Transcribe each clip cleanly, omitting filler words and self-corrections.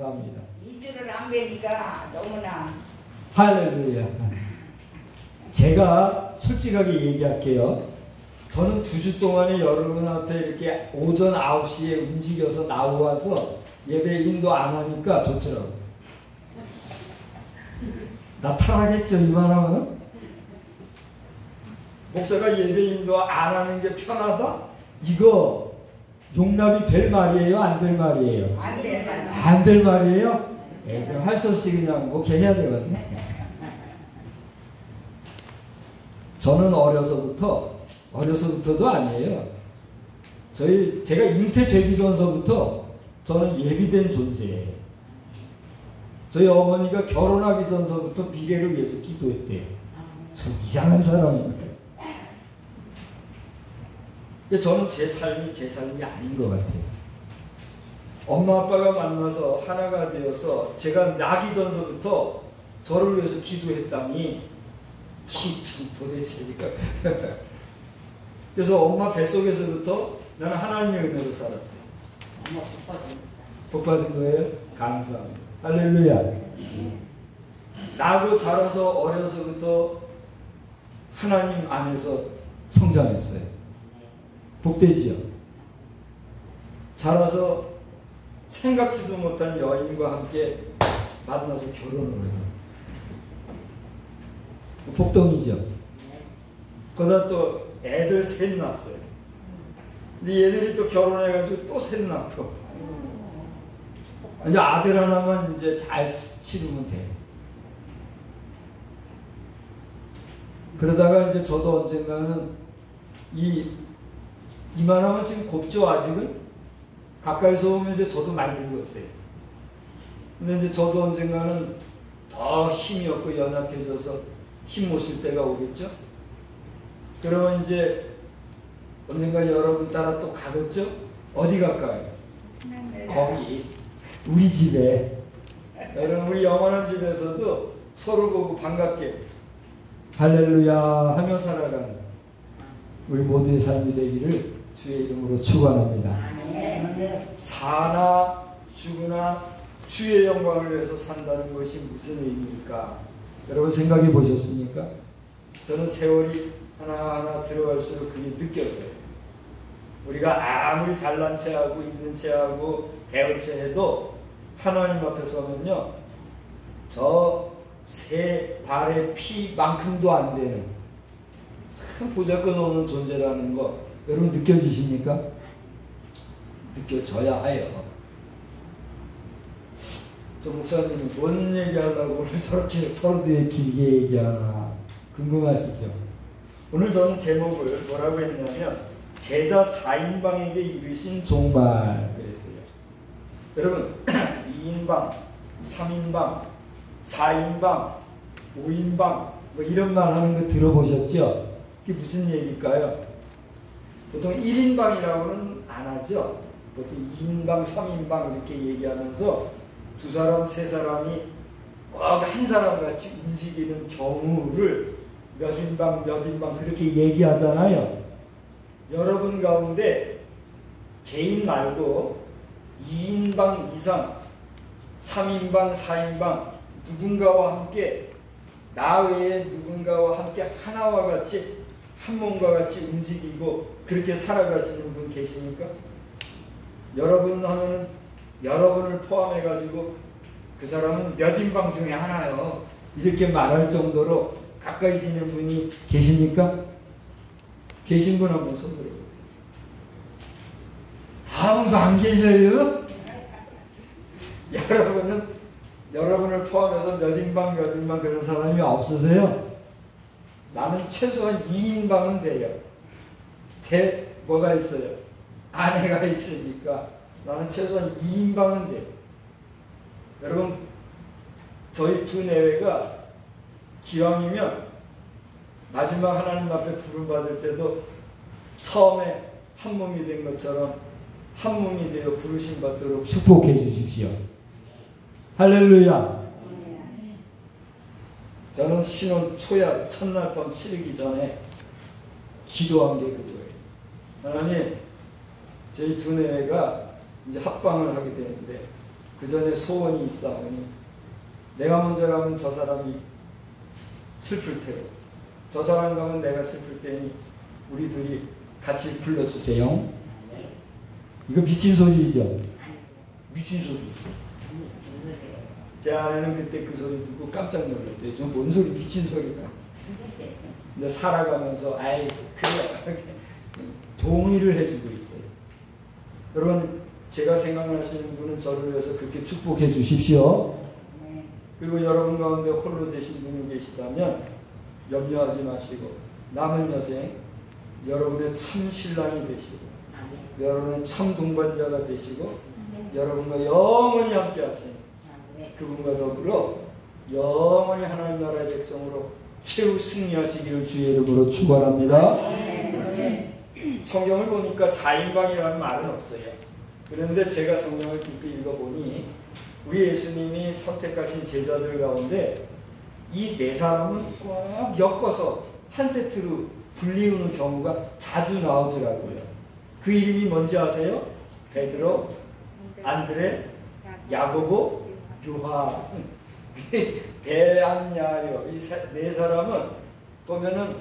감사합니다. 2주를 안 뵈니까 너무나. 할렐루야. 제가 솔직하게 얘기할게요. 저는 2주 동안에 여러분 앞에 이렇게 오전 9시에 움직여서 나와서 예배 인도 안 하니까 좋더라고요. 나타나겠죠, 이만하면? 목사가 예배 인도 안 하는 게 편하다? 이거 용납이 될 말이에요? 안 될 말이에요? 안 될 말. 안 될 말이에요? 그럼 할 수 없이 그냥 오케이 해야 되거든요. 저는 어려서부터도 아니에요. 제가 잉태되기 전서부터 저는 예비된 존재예요. 저희 어머니가 결혼하기 전서부터 미래를 위해서 기도했대요. 참 이상한 사람입니다. 저는 제 삶이 아닌 것 같아요. 엄마 아빠가 만나서 하나가 되어서 제가 나기 전서부터 저를 위해서 기도했다니 참 도대체 이거. 그래서 엄마 뱃속에서부터 나는 하나님의 은혜로 살았어요. 복 받은 거예요? 감사합니다. 할렐루야. 나고 자라서 어려서부터 하나님 안에서 성장했어요. 복되지요. 자라서 생각지도 못한 여인과 함께 만나서 결혼을 해요. 복덩이죠. 그러다 또 애들 셋 낳았어요. 근데 얘들이 또 결혼해가지고 또 셋 낳고 이제 아들 하나만 이제 잘 치르면 돼요. 그러다가 이제 저도 언젠가는 이만하면 지금 곱죠, 아직은? 가까이서 오면 이제 저도 많이 늙었어요. 근데 이제 저도 언젠가는 더 힘이 없고 연약해져서 힘 못 쓸 때가 오겠죠? 그러면 이제 언젠가 여러분 따라 또 가겠죠? 어디 갈까요? 거기, 우리 집에. 여러분, 우리 영원한 집에서도 서로 보고 반갑게 할렐루야 하며 살아가는 우리 모두의 삶이 되기를 주의 이름으로 축원합니다. 사나 죽으나 주의 영광을 위해서 산다는 것이 무슨 의미일까? 여러분 생각해 보셨습니까? 저는 세월이 하나하나 들어갈수록 그게 느껴져요. 우리가 아무리 잘난 체하고 있는 체하고 배운 체 해도 하나님 앞에 서면요, 저 새 발의 피만큼도 안 되는 참 보잘것없는 존재라는 거 여러분 느껴지십니까? 느껴져야 해요. 저 목사님이 뭔 얘기하려고 오늘 저렇게 서로들이 길게 얘기하나 궁금하시죠? 오늘 저는 제목을 뭐라고 했냐면 제자 4인방에게 이르신 종말 그랬어요. 여러분 2인방, 3인방, 4인방, 5인방 뭐 이런 말 하는 거 들어보셨죠? 그게 무슨 얘기일까요? 보통 1인방이라고는 안 하죠. 보통 2인방, 3인방 이렇게 얘기하면서 2사람, 3사람이 꼭 한 사람 같이 움직이는 경우를 몇 인방, 몇 인방 그렇게 얘기하잖아요. 여러분 가운데 개인 말고 2인방 이상, 3인방, 4인방 누군가와 함께 나 외에 누군가와 함께 하나와 같이 한 몸과 같이 움직이고 그렇게 살아가시는 분 계십니까? 여러분 하면은 여러분을 포함해 가지고 그 사람은 몇 인방 중에 하나요. 이렇게 말할 정도로 가까이 지는 분이 계십니까? 계신 분 한번 손 들어보세요. 아무도 안 계셔요? 여러분을 포함해서 몇 인방 그런 사람이 없으세요? 나는 최소한 2인방은 돼요. 뭐가 있어요? 아내가 있으니까 나는 최소한 2인방은 돼요. 여러분 저희 두 내외가 기왕이면 마지막 하나님 앞에 부름받을 때도 처음에 한 몸이 된 것처럼 한 몸이 되어 부르심 받도록 축복해 주십시오. 할렐루야. 저는 신혼 초약 첫날 밤 치르기 전에 기도한 게 그거예요. 하나님, 저희 두 내외가 이제 합방을 하게 되는데 그 전에 소원이 있사오니 내가 먼저 가면 저 사람이 슬플 테고 저 사람 가면 내가 슬플 테니 우리 둘이 같이 불러주세요. 이거 미친 소리죠? 미친 소리. 제 아내는 그때 그 소리 듣고 깜짝 놀랐대요. 저 뭔 소리, 미친 소리가. 근데 살아가면서 아이 그래 동의를 해주고 있어요. 여러분 제가 생각나시는 분은 저를 위해서 그렇게 축복해 주십시오. 그리고 여러분 가운데 홀로 되신 분이 계시다면 염려하지 마시고 남은 여생 여러분의 참 신랑이 되시고 여러분의 참 동반자가 되시고 여러분과 영원히 함께 하신 그분과 더불어 영원히 하나님 나라의 백성으로 최후 승리하시기를 주의 이름으로 축원합니다. 성경을 보니까 4인방이라는 말은 없어요. 그런데 제가 성경을 깊이 읽어보니 우리 예수님이 선택하신 제자들 가운데 이 네 사람은 꼭 엮어서 한 세트로 불리우는 경우가 자주 나오더라고요. 그 이름이 뭔지 아세요? 베드로, 안드레, 야고보, 요한. 베안야요. 이 네 사람은 보면은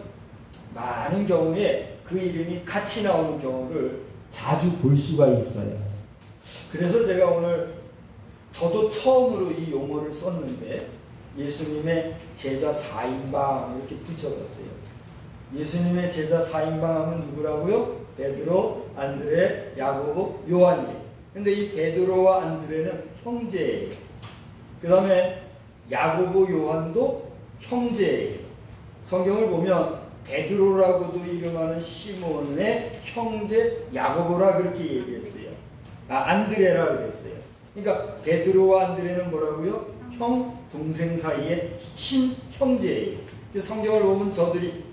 많은 경우에 그 이름이 같이 나오는 경우를 자주 볼 수가 있어요. 그래서 제가 오늘 저도 처음으로 이 용어를 썼는데 예수님의 제자 4인방 이렇게 붙여봤어요. 예수님의 제자 4인방 하면 누구라고요? 베드로, 안드레, 야고보, 요한이에요. 근데 이 베드로와 안드레는 형제예요. 그 다음에 야고보, 요한도 형제예요. 성경을 보면 베드로라고도 이름하는 시몬의 형제 야고보라 그렇게 얘기했어요. 안드레라 그랬어요. 그러니까 베드로와 안드레는 뭐라고요? 형, 동생 사이의 친형제예요. 성경을 보면 저들이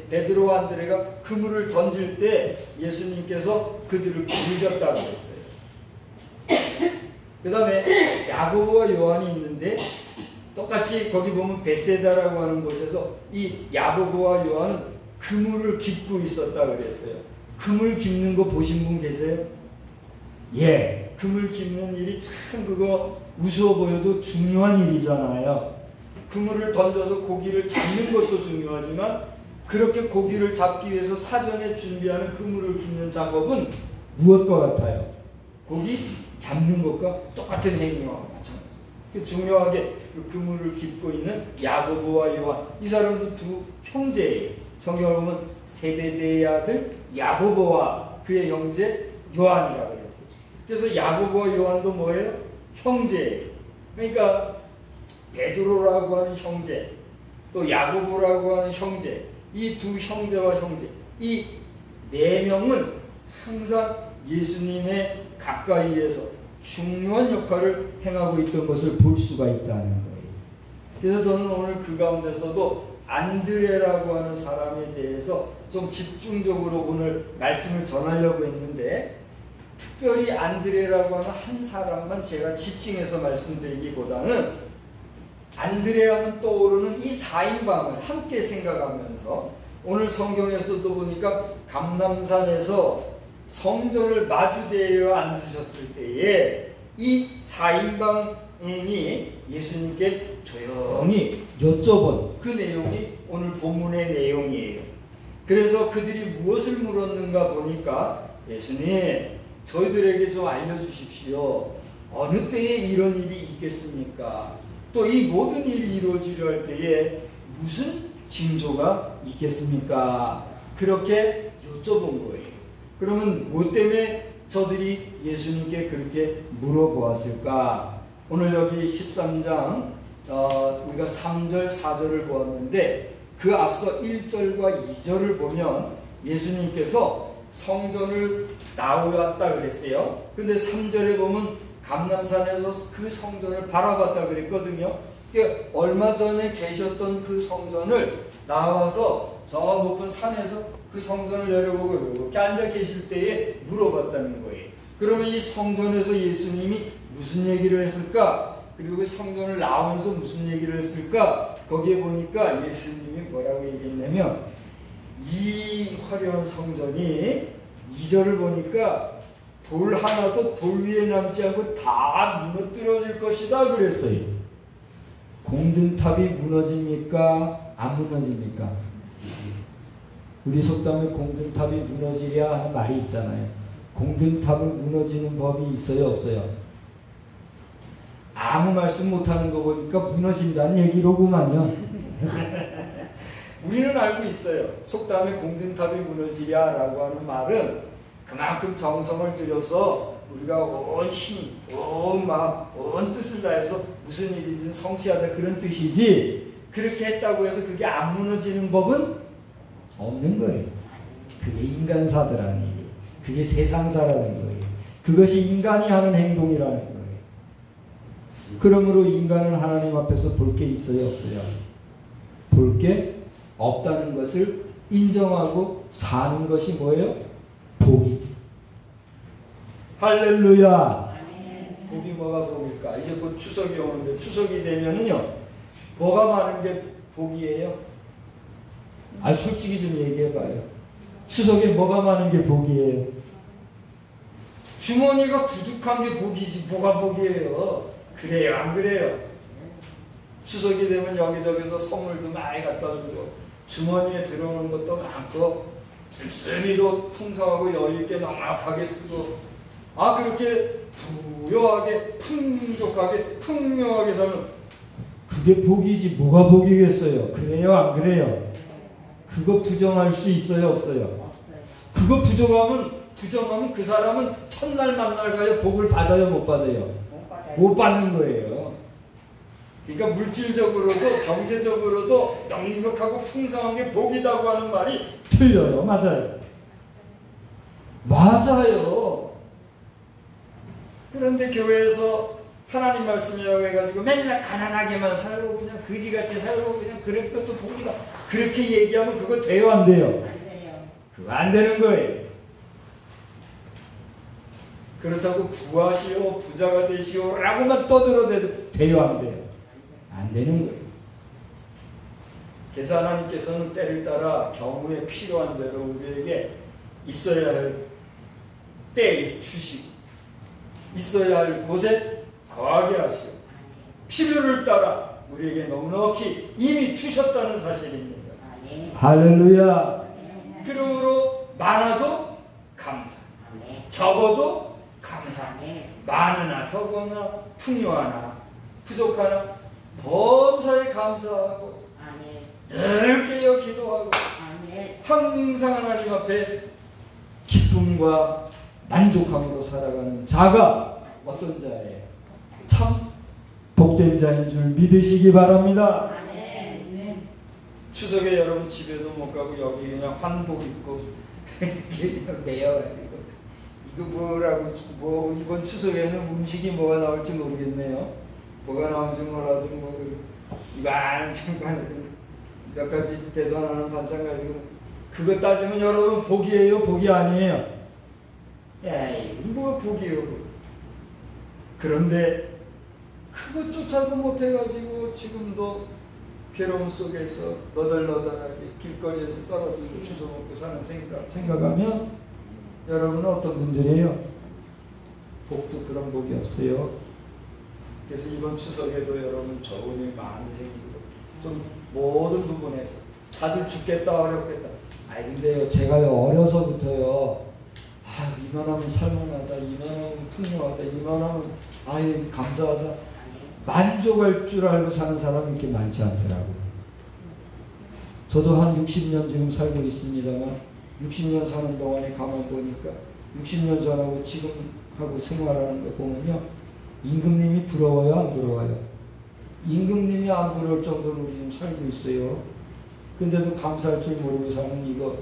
베드로와 안드레가 그물을 던질 때 예수님께서 그들을 부르셨다고 했어요. 그 다음에 야고보와 요한이 있는데 똑같이 거기 보면 베세다라고 하는 곳에서 이 야고보와 요한은 그물을 깁고 있었다 그랬어요. 그물 깁는 거 보신 분 계세요? 예, 그물 깁는 일이 참 그거 우스워 보여도 중요한 일이잖아요. 그물을 던져서 고기를 잡는 것도 중요하지만 그렇게 고기를 잡기 위해서 사전에 준비하는 그물을 깁는 작업은 무엇과 같아요? 고기 잡는 것과 똑같은 행위와 마찬가지. 중요하게 그 그물을 깁고 있는 야고보와 요한, 이 사람도 두 형제예요. 성경을 보면 세베대의 아들 야고보와 그의 형제 요한이라고 그랬어요. 그래서 야고보와 요한도 뭐예요? 형제예요. 그러니까 베드로라고 하는 형제, 또 야고보라고 하는 형제, 이 두 형제와 형제, 이 네 명은 항상 예수님의 가까이에서 중요한 역할을 행하고 있던 것을 볼 수가 있다는 거예요. 그래서 저는 오늘 그 가운데서도 안드레라고 하는 사람에 대해서 좀 집중적으로 오늘 말씀을 전하려고 했는데, 특별히 안드레라고 하는 한 사람만 제가 지칭해서 말씀드리기보다는 안드레 하면 떠오르는 이 4인방을 함께 생각하면서, 오늘 성경에서도 보니까 감람산에서 성전을 마주대어 앉으셨을 때에 이 4인방이 예수님께 조용히 여쭤본 그 내용이 오늘 본문의 내용이에요. 그래서 그들이 무엇을 물었는가 보니까, 예수님 저희들에게 좀 알려주십시오. 어느 때에 이런 일이 있겠습니까? 또 이 모든 일이 이루어지려 할 때에 무슨 징조가 있겠습니까? 그렇게 여쭤본 거예요. 그러면 뭐 때문에 저들이 예수님께 그렇게 물어보았을까? 오늘 여기 13장 우리가 3절 4절을 보았는데, 그 앞서 1절과 2절을 보면 예수님께서 성전을 나오았다 그랬어요. 근데 3절에 보면 감람산에서 그 성전을 바라봤다 그랬거든요. 그러니까 얼마 전에 계셨던 그 성전을 나와서 저 높은 산에서 그 성전을 내려보고 이렇게 앉아 계실 때에 물어봤다는 거예요. 그러면 이 성전에서 예수님이 무슨 얘기를 했을까? 그리고 그 성전을 나오면서 무슨 얘기를 했을까? 거기에 보니까 예수님이 뭐라고 얘기했냐면, 이 화려한 성전이 2절을 보니까 돌 하나도 돌 위에 남지 않고 다 무너뜨려질 것이다 그랬어요. 공든탑이 무너집니까? 안 무너집니까? 우리 속담에 공든탑이 무너지랴 하는 말이 있잖아요. 공든탑은 무너지는 법이 있어요, 없어요? 아무 말씀 못하는 거 보니까 무너진다는 얘기로구만요. 우리는 알고 있어요. 속담에 공든탑이 무너지랴라고 하는 말은 그만큼 정성을 들여서 우리가 온 힘, 온 마음, 온 뜻을 다해서 무슨 일이든 성취하자 그런 뜻이지, 그렇게 했다고 해서 그게 안 무너지는 법은 없는 거예요. 그게 인간사더라는 얘기예요. 그게 세상사라는 거예요. 그것이 인간이 하는 행동이라는 거예요. 그러므로 인간은 하나님 앞에서 볼 게 있어요, 없어요? 볼 게 없다는 것을 인정하고 사는 것이 뭐예요? 복이. 할렐루야. 복이 뭐가 복일까? 이제 곧 추석이 오는데, 추석이 되면은요, 뭐가 많은 게 복이에요? 아, 솔직히 좀 얘기해봐요. 추석에 뭐가 많은 게 복이에요? 주머니가 두둑한 게 복이지 뭐가 복이에요? 그래요, 안 그래요? 추석이 되면 여기저기서 선물도 많이 갖다 주고 주머니에 들어오는 것도 많고 씀씀이도 풍성하고 여유있게 넉넉하게 쓰고, 아, 그렇게 부유하게 풍족하게 풍요하게 살면 그게 복이지 뭐가 복이겠어요? 그래요, 안 그래요? 그거 부정할 수 있어요, 없어요? 그거 부정하면 그 사람은 첫날 만날 가요 복을 받아요, 못 받아요? 못 받는 거예요. 그러니까 물질적으로도 경제적으로도 넉넉하고 풍성한 게 복이라고 하는 말이 틀려요. 맞아요. 맞아요. 그런데 교회에서 하나님 말씀이라고 해가지고 맨날 가난하게만 살고 그냥 거지같이 살고 그냥 그럴 것도 복이다, 그렇게 얘기하면 그거 돼요, 안 돼요? 안 돼요. 그거 안 되는 거예요. 그렇다고 부하시오 부자가 되시오 라고만 떠들어대도 돼요, 안 돼요? 안 되는 거예요. 그래서 하나님께서는 때를 따라 경우에 필요한 대로 우리에게 있어야 할 때에 주시고 있어야 할 곳에 거하게 하시고 필요를 따라 우리에게 넉넉히 이미 주셨다는 사실입니다. 할렐루야. 그러므로 많아도 감사, 적어도 감사, 많으나 적으나 풍요하나 부족하나 범사에 감사하고 늘 깨어 기도하고 항상 하나님 앞에 기쁨과 만족함으로 살아가는 자가 어떤 자예요? 참 복된 자인 줄 믿으시기 바랍니다. 추석에 여러분 집에도 못 가고 여기 그냥 환복 입고 그냥 매여가지고 이거 뭐라고, 뭐 이번 추석에는 음식이 뭐가 나올지 모르겠네요. 뭐가 나올지 몰라도 뭐 이만 몇 가지 대도 안 하는 반찬 가지고 그거 따지면 여러분 복이에요, 복이 아니에요? 에이, 뭐 복이에요. 그런데 그것조차도 못해가지고 지금도 괴로움 속에서 너덜너덜하게 길거리에서 떨어지고 주워먹고 사는 생각하면 여러분은 어떤 분들이에요? 복도 그런 복이 없어요. 그래서 이번 추석에도 여러분 좋은 일 많이 생기고 좀 모든 부분에서 다들 죽겠다 어렵겠다. 아니 근데요, 제가요 어려서부터요, 아 이만하면 살만하다, 이만하면 풍요하다, 이만하면 아예 감사하다, 만족할 줄 알고 사는 사람이 이렇게 많지 않더라고요. 저도 한 60년 지금 살고 있습니다만 60년 사는 동안에 가만 보니까 60년 전하고 지금 하고 생활하는 거 보면요, 임금님이 부러워요, 안 부러워요? 임금님이 안 부러울 정도로 우리 지금 살고 있어요. 근데도 감사할 줄 모르고 사는 이거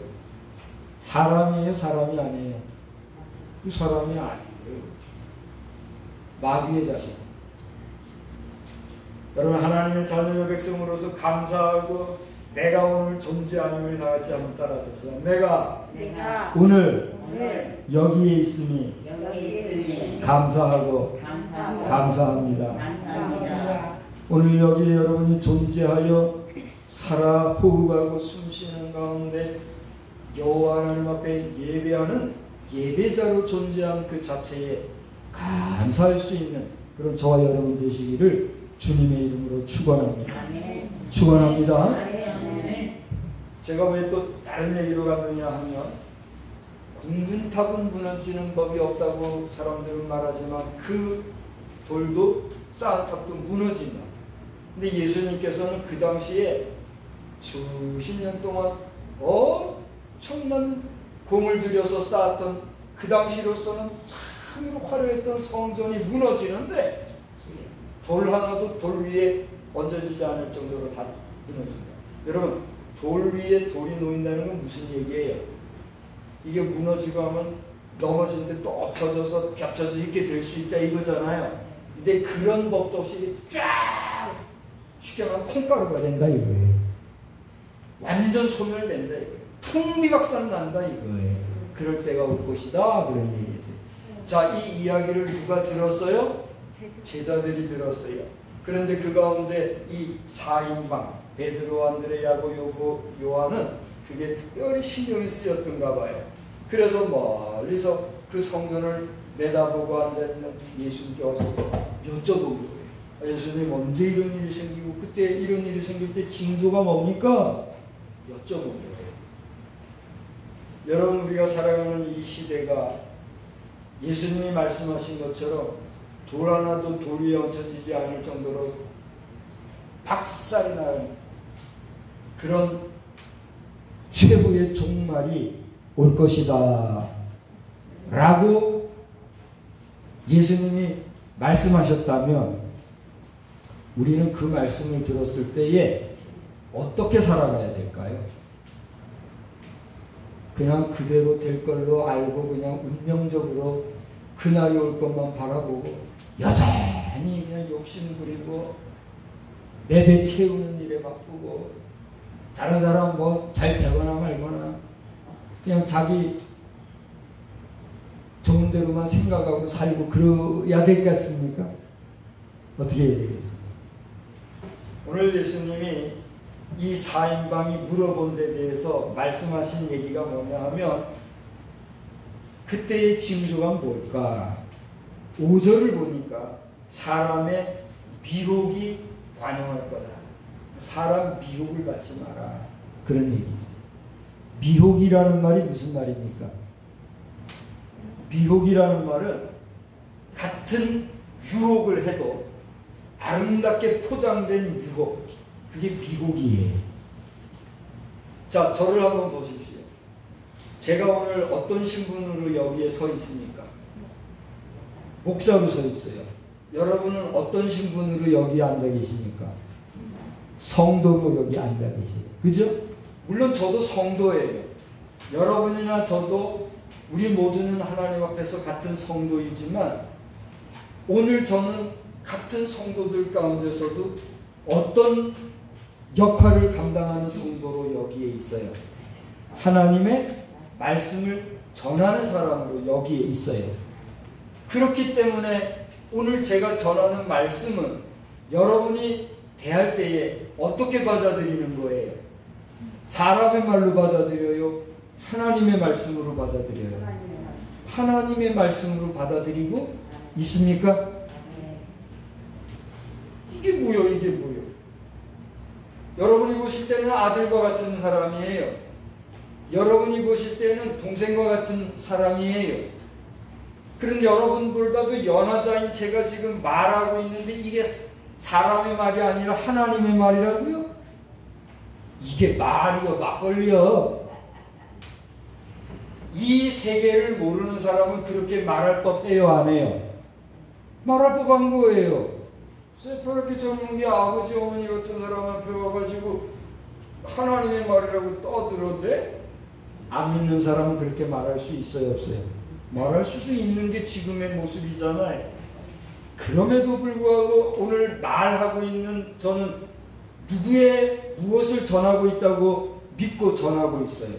사람이에요, 사람이 아니에요? 이 사람이 아니에요. 마귀의 자식. 여러분 하나님의 자녀의 백성으로서 감사하고 내가 오늘 존재하는 우리 다 같이 한번 따라합시다. 내가 오늘 여기에 있음이 감사하고 감사합니다. 오늘 여기에 여러분이 존재하여 살아 호흡하고 숨쉬는 가운데 여호와 하나님 앞에 예배하는 예배자로 존재한 그 자체에 감사할 수 있는 그런 저와 여러분 되시기를 주님의 이름으로 축원합니다. 축원합니다. 제가 왜 또 다른 얘기로 갔느냐 하면 공든탑은 무너지는 법이 없다고 사람들은 말하지만 그 돌도 쌓은 탑도 무너진다. 근데 예수님께서는 그 당시에 수십 년 동안 엄청난 공을 들여서 쌓았던 그 당시로서는 참 화려했던 성전이 무너지는데 돌 하나도 돌 위에 얹어지지 않을 정도로 다 무너진다. 여러분, 돌 위에 돌이 놓인다는 건 무슨 얘기예요? 이게 무너지고 하면 넘어질 때 또 엎혀져서 겹쳐져 있게 될 수 있다 이거잖아요. 근데 그런 법도 없이 쫙 쉽게 말하면 콩가루가 된다 이거예요. 완전 소멸된다 이거예요. 풍비박산 난다 이거예요. 그럴 때가 올 것이다 그런 얘기죠. 자, 이 이야기를 누가 들었어요? 제자들이 들었어요. 그런데 그 가운데 이 4인방 베드로, 안드레야고 요한은 그게 특별히 신경이 쓰였던가 봐요. 그래서 멀리서 그 성전을 내다보고 앉아있는 예수님께 와서 여쭤본 거예요. 예수님, 언제 이런 일이 생기고 그때 이런 일이 생길 때 징조가 뭡니까? 여쭤본 거예요. 여러분, 우리가 살아가는 이 시대가 예수님이 말씀하신 것처럼 돌 하나도 돌 위에 얹혀지지 않을 정도로 박살이 나는 그런 최후의 종말이 올 것이다 라고 예수님이 말씀하셨다면 우리는 그 말씀을 들었을 때에 어떻게 살아가야 될까요? 그냥 그대로 될 걸로 알고 그냥 운명적으로 그날이 올 것만 바라보고 여전히 그냥 욕심 부리고 내 배 채우는 일에 바쁘고 다른 사람 뭐 잘 되거나 말거나 그냥 자기 좋은 대로만 생각하고 살고 그래야 되겠습니까? 어떻게 해야 되겠습니까? 오늘 예수님이 이 4인방이 물어본 데 대해서 말씀하신 얘기가 뭐냐 하면 그때의 징조가 뭘까? 5절을 보니까 사람의 미혹이 관용할 거다. 사람 미혹을 받지 마라. 그런 얘기 있어요. 미혹이라는 말이 무슨 말입니까? 미혹이라는 말은 같은 유혹을 해도 아름답게 포장된 유혹, 그게 미혹이에요. 자, 저를 한번 보십시오. 제가 오늘 어떤 신분으로 여기에 서 있습니까? 목사로 서 있어요. 여러분은 어떤 신분으로 여기 앉아 계십니까? 성도로 여기 앉아 계세요. 그죠? 물론 저도 성도예요. 여러분이나 저도 우리 모두는 하나님 앞에서 같은 성도이지만 오늘 저는 같은 성도들 가운데서도 어떤 역할을 감당하는 성도로 여기에 있어요. 하나님의 말씀을 전하는 사람으로 여기에 있어요. 그렇기 때문에 오늘 제가 전하는 말씀은 여러분이 대할 때에 어떻게 받아들이는 거예요? 사람의 말로 받아들여요? 하나님의 말씀으로 받아들여요? 하나님의 말씀으로 받아들이고 있습니까? 이게 뭐요? 이게 뭐요? 여러분이 보실 때는 아들과 같은 사람이에요. 여러분이 보실 때는 동생과 같은 사람이에요. 그런 여러분보다도 연하자인 제가 지금 말하고 있는데 이게 사람의 말이 아니라 하나님의 말이라고요? 이게 말이요, 막걸리요. 이 세계를 모르는 사람은 그렇게 말할 법해요, 안 해요? 말할 법한 거예요. 새파랗게 젊은 게 아버지, 어머니 같은 사람 앞에 와가지고 하나님의 말이라고 떠들어대? 안 믿는 사람은 그렇게 말할 수 있어요, 없어요? 말할 수도 있는 게 지금의 모습이잖아요. 그럼에도 불구하고 오늘 말하고 있는 저는 누구의 무엇을 전하고 있다고 믿고 전하고 있어요?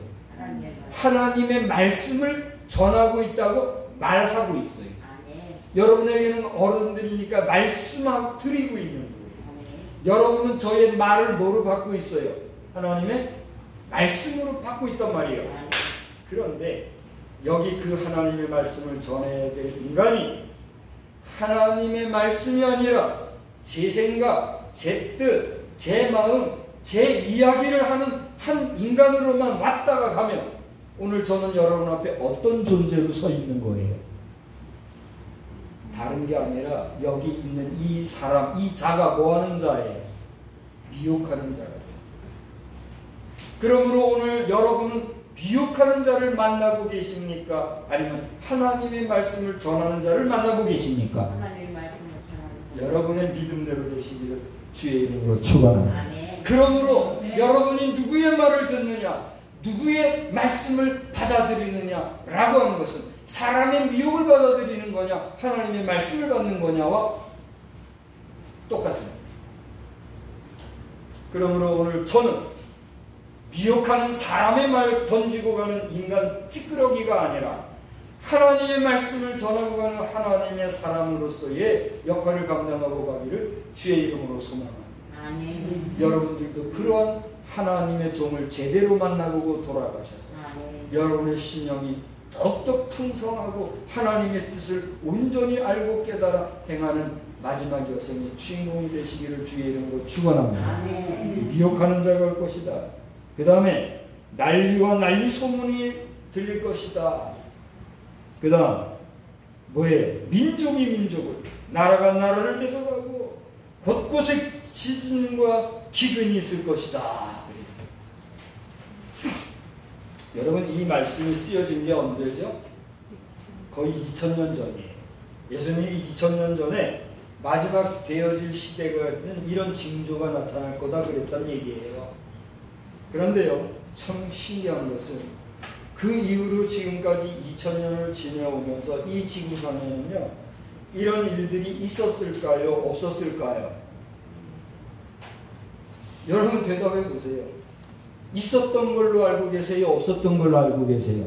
하나님의 말씀을 전하고 있다고 말하고 있어요. 여러분에게는 어른들이니까 말씀을 드리고 있는 거예요. 여러분은 저의 말을 뭐로 받고 있어요? 하나님의 말씀으로 받고 있단 말이에요. 그런데 여기 그 하나님의 말씀을 전해야 될 인간이 하나님의 말씀이 아니라 제 생각, 제 뜻, 제 마음, 제 이야기를 하는 한 인간으로만 왔다가 가면 오늘 저는 여러분 앞에 어떤 존재로 서 있는 거예요? 다른 게 아니라 여기 있는 이 사람, 이 자가 뭐하는 자예요? 미혹하는 자예요. 그러므로 오늘 여러분은 미혹하는 자를 만나고 계십니까? 아니면 하나님의 말씀을 전하는 자를 만나고 계십니까? 하나님의 말씀을 전하는 여러분의 믿음대로 되시기를 주의 이름으로 축원합니다. 아멘. 그러므로 여러분이 누구의 말을 듣느냐, 누구의 말씀을 받아들이느냐라고 하는 것은 사람의 미혹을 받아들이는 거냐, 하나님의 말씀을 받는 거냐와 똑같은 겁니다. 그러므로 오늘 저는 미혹하는 사람의 말 던지고 가는 인간 찌끄러기가 아니라 하나님의 말씀을 전하고 가는 하나님의 사람으로서의 역할을 감당하고 가기를 주의 이름으로 소망합니다. 아멘. 여러분들도 그러한 하나님의 종을 제대로 만나고 돌아가셔서 아멘. 여러분의 신령이 더욱더 풍성하고 하나님의 뜻을 온전히 알고 깨달아 행하는 마지막 여성의 주인공이 되시기를 주의 이름으로 축원합니다. 아멘. 미혹하는 자가 올 것이다. 그 다음에 난리와 난리 소문이 들릴 것이다. 그 다음 뭐예요? 민족이 민족을, 나라가 나라를 대적하고 곳곳에 지진과 기근이 있을 것이다. 여러분 이 말씀이 쓰여진 게 언제죠? 거의 2000년 전이에요. 예수님이 2000년 전에 마지막 되어질 시대가 있는 이런 징조가 나타날 거다 그랬단 얘기예요. 그런데요, 참 신기한 것은 그 이후로 지금까지 2000년을 지내오면서 이 지구상에는요, 이런 일들이 있었을까요? 없었을까요? 여러분 대답해 보세요. 있었던 걸로 알고 계세요? 없었던 걸로 알고 계세요?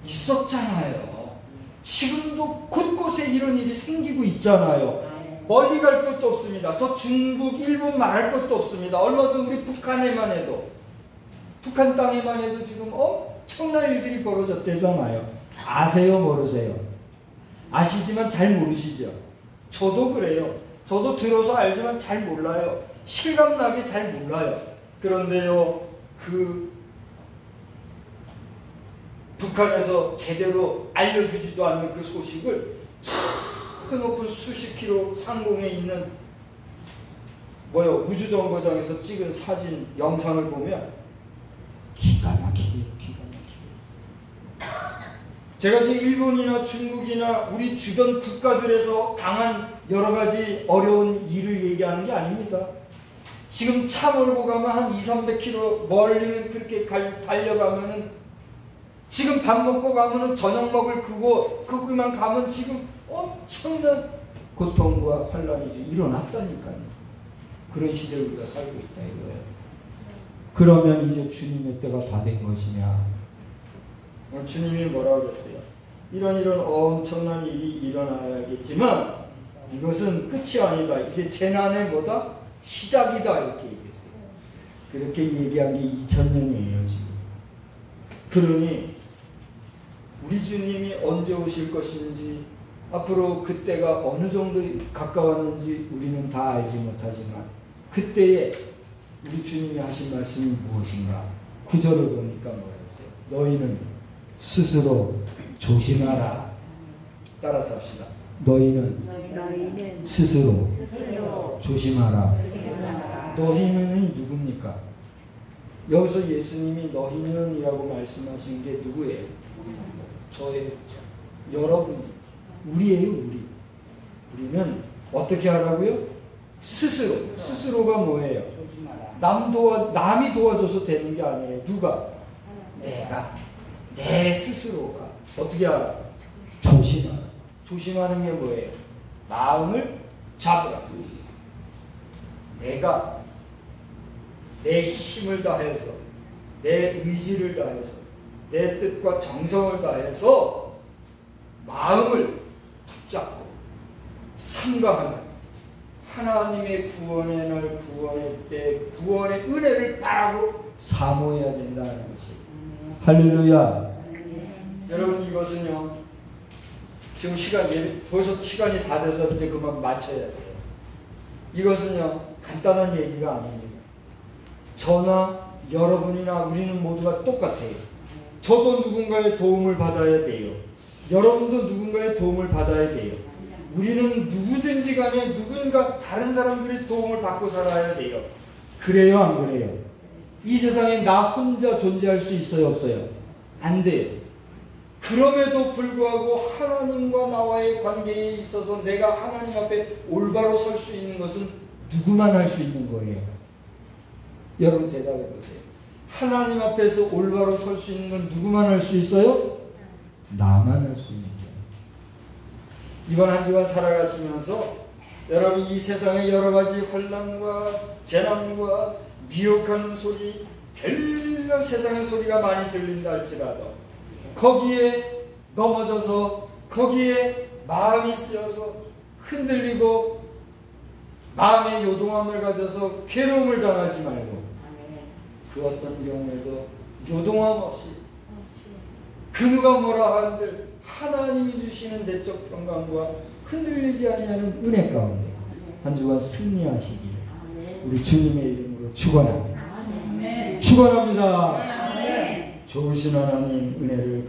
있었잖아요. 지금도 곳곳에 이런 일이 생기고 있잖아요. 멀리 갈 것도 없습니다. 저 중국, 일본 말할 것도 없습니다. 얼마 전 우리 북한에만 해도, 북한 땅에만 해도 지금 엄청난 일들이 벌어졌대잖아요. 아세요? 모르세요? 아시지만 잘 모르시죠? 저도 그래요. 저도 들어서 알지만 잘 몰라요. 실감나게 잘 몰라요. 그런데요, 북한에서 제대로 알려주지도 않는 그 소식을 저 높은 수십 킬로 상공에 있는 우주정거장에서 찍은 사진, 영상을 보면 기가 막히게. 제가 지금 일본이나 중국이나 우리 주변 국가들에서 당한 여러 가지 어려운 일을 얘기하는 게 아닙니다. 지금 차 몰고 가면 한 200-300km 멀리는 그렇게 달려가면은 지금 밥 먹고 가면은 저녁 먹을 그거만 가면 지금 엄청난 고통과 환란이 일어났다니까요. 그런 시대를 우리가 살고 있다 이거예요. 그러면 이제 주님의 때가 다 된 것이냐? 오늘 주님이 뭐라고 그랬어요? 이런 엄청난 일이 일어나야겠지만 이것은 끝이 아니다. 이제 재난의 뭐다? 시작이다. 이렇게 얘기했어요. 그렇게 얘기한 게 2000년이에요 지금. 그러니 우리 주님이 언제 오실 것인지, 앞으로 그때가 어느 정도 가까웠는지 우리는 다 알지 못하지만 그때에 우리 주님이 하신 말씀이 무엇인가? 9절을 보니까 뭐라 했어요? 너희는 스스로 조심하라. 따라서 합시다. 너희는 스스로 조심하라. 너희는 누굽니까? 여기서 예수님이 너희는이라고 말씀하신 게 누구예요? 저예요. 여러분이. 우리예요. 우리는 어떻게 하라고요? 스스로가 뭐예요? 남이 도와줘서 되는 게 아니에요. 누가? 내 스스로가 어떻게 알아? 조심하라. 조심하는 게 뭐예요? 마음을 잡으라. 내가 내 힘을 다해서, 내 의지를 다해서, 내 뜻과 정성을 다해서 마음을 붙잡고 삼가하는 하나님의 구원의 날, 구원의 때, 구원의 은혜를 바라고 사모해야 된다는 것이 할렐루야. 여러분 이것은요. 지금 벌써 시간이 다 돼서 이제 그만 마쳐야 돼요. 이것은요. 간단한 얘기가 아닙니다. 저나 여러분이나 우리는 모두가 똑같아요. 저도 누군가의 도움을 받아야 돼요. 여러분도 누군가의 도움을 받아야 돼요. 우리는 누구든지 간에 누군가 다른 사람들의 도움을 받고 살아야 돼요. 그래요, 안 그래요? 이 세상에 나 혼자 존재할 수 있어요, 없어요? 안 돼요. 그럼에도 불구하고 하나님과 나와의 관계에 있어서 내가 하나님 앞에 올바로 설 수 있는 것은 누구만 할 수 있는 거예요? 여러분 대답해 보세요. 하나님 앞에서 올바로 설 수 있는 건 누구만 할 수 있어요? 나만 할 수 있는 거예요. 이번 한 주간 살아가시면서 여러분 이 세상의 여러 가지 혼란과 재난과 미혹하는 소리, 별별 세상의 소리가 많이 들린다 할지라도 거기에 넘어져서 거기에 마음이 쓰여서 흔들리고 마음의 요동함을 가져서 괴로움을 당하지 말고 그 어떤 경우에도 요동함 없이 그 누가 뭐라 한들 하나님이 주시는 내적 평강과 흔들리지 아니하는 은혜 가운데 한 주간 승리하시기를 우리 주님의 이름으로 축원합니다. 축원합니다. 좋으신 하나님 은혜를